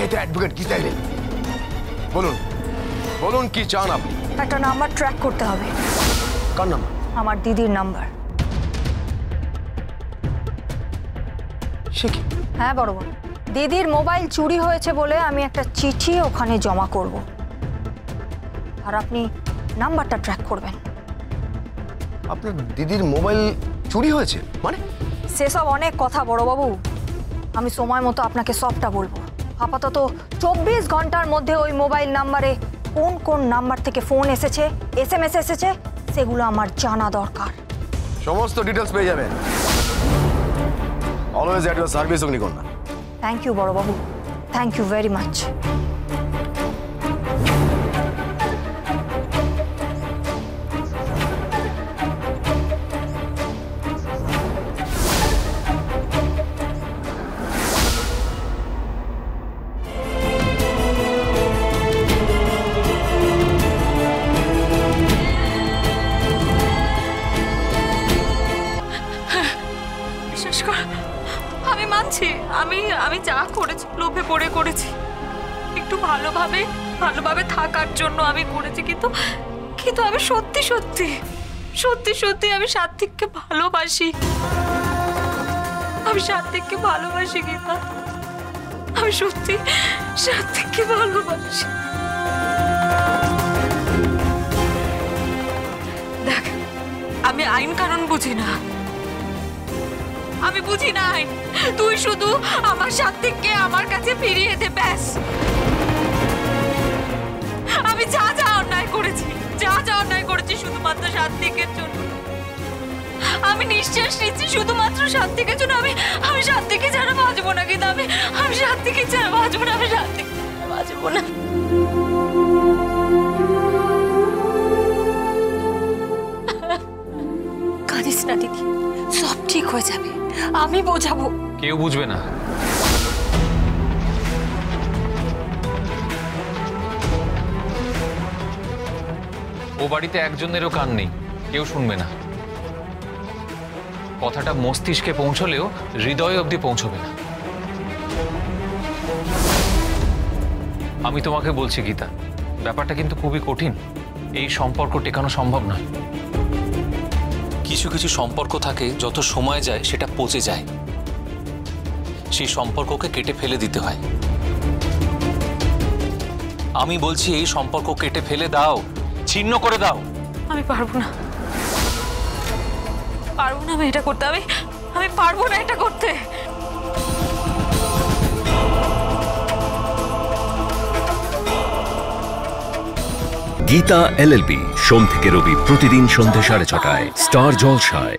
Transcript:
এই তো অ্যাডভোকেট গীতা এলেন। বলুন বলুন কি চান আপনি? একটা নাম্বার ট্র্যাক করতে হবে। কার নাম্বার? আমার দিদির নাম্বার। সে কি? হ্যাঁ বড়বাবু, দিদির মোবাইল চুরি হয়েছে বলে আমি একটা চিঠি ওখানে জমা করব, আর আপনি নাম্বারটা ট্র্যাক করবেন। আপনার দিদির মোবাইল চুরি হয়েছে মানে? সেসব অনেক কথা বড়বাবু, আমি সময় মতো আপনাকে সবটা বলবো। আপাতত 24 ঘন্টার মধ্যে ওই মোবাইল নাম্বারে কোন কোন নাম্বার থেকে ফোন এসেছে, SMS এসেছে, সেগুলো আমার জানা দরকার। সমস্ত ডিটেলস পেয়ে যাবেন। অলওয়েজ এট ইউর সার্ভিস অগ্নিকন্যা। থ্যাংক ইউ বড়বাবু, থ্যাংক ইউ ভেরি মাচ। আমি মানছি, আমি যা করেছি লোভে পড়ে করেছি, একটু ভালোভাবে থাকার জন্য আমি করেছি, কিন্তু আমি সত্যি আমি সাত্বিককে ভালোবাসি। আমি সাত্বিককে ভালোবাসি গীতা, আমি সত্যি সাত্বিককে ভালোবাসি। দেখ, আমি আইন কানুন বুঝি না, আমি বুঝি না আইন। তুই শুধু আমার সাত্বিককে আমার কাছে ফিরিয়ে দে, ব্যাস। আমি যা অন্যায় করেছি শুধুমাত্র সাত্বিকের জন্য। আমি নিঃশ্বাস নিচ্ছি শুধুমাত্র সাত্বিকের জন্য। আমি সাত্বিকে ছাড়া বাঁচবো না, কিন্তু আমি সাত্বিকে ছাড়া বাঁচবো না, আমি সাত্বিকে ছাড়া বাঁচবো না। কাঁদিস না দিদি, সব ঠিক হয়ে যাবে, আমি বোঝাবো। কেউ বুঝবে না। ও বাড়িতে একজনেরও কান নেই, কেউ শুনবে না। কথাটা মস্তিষ্কে পৌঁছলেও হৃদয় অবধি পৌঁছবে না। আমি তোমাকে বলছি গীতা, ব্যাপারটা কিন্তু খুবই কঠিন। এই সম্পর্ক টেকানো সম্ভব নয়। কিছু কিছু সম্পর্ক থাকে, যত সময় যায় সেটা পচে যায়, সেই সম্পর্ককে কেটে ফেলে দিতে হয়। আমি বলছি এই সম্পর্ক কেটে ফেলে দাও, ছিন্ন করে দাও। আমি পারবো না আমি এটা করতে, আমি পারবো না এটা করতে। গীতা LLB, সোম থেকে রবি প্রতিদিন সন্ধ্যে 6:30 স্টার জলসায়।